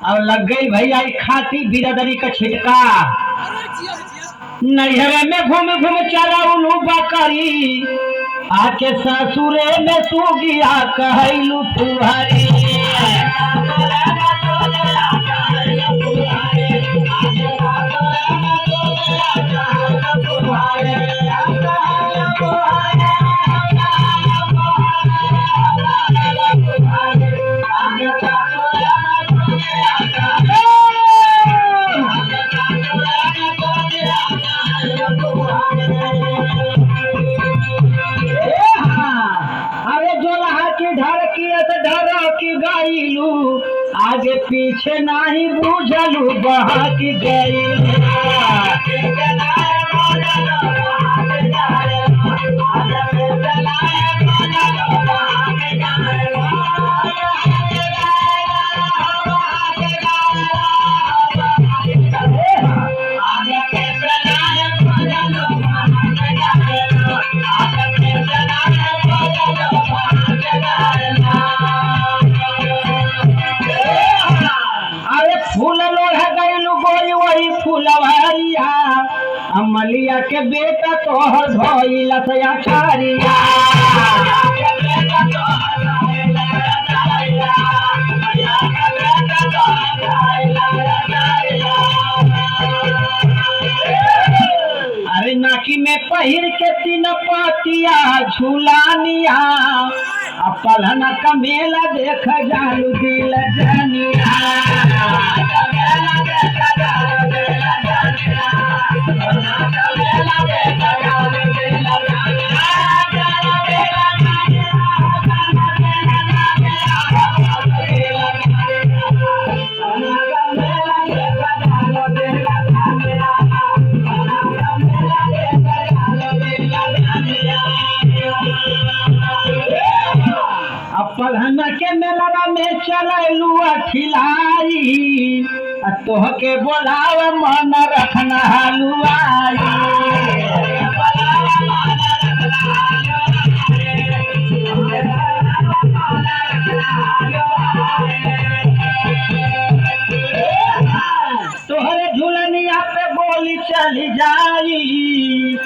और लग गई भाई आई खाती बिरादरी का छिटका। नैहरे में घूम घूम चला उलू बकरी, आके ससुरे में तू गिया कहलू तुहरी। गाइलू आगे पीछे नहीं बुझलू बहक गई। अमलिया के बेटा तोहर धोइला से अछारिया। अरे नाकी में पहिर के तीन पातिया झूलानिया, पलहना का मेला देख जालू दिल जनिया। पलहन के मेला में चलू खिलाई, तोह के बोलाव मन रखना हलुआई। तोहरे झूलनिया पे बोली चली जाई,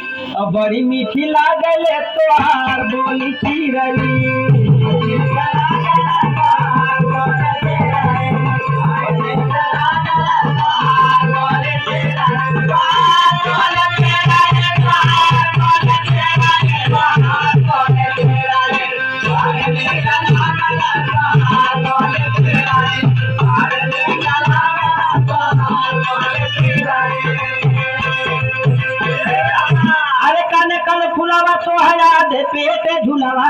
बड़ी मीठी लागले तोहार बोली चिरई। अरे काने कल फुलावा सोहरा दे पेटे झुलावा।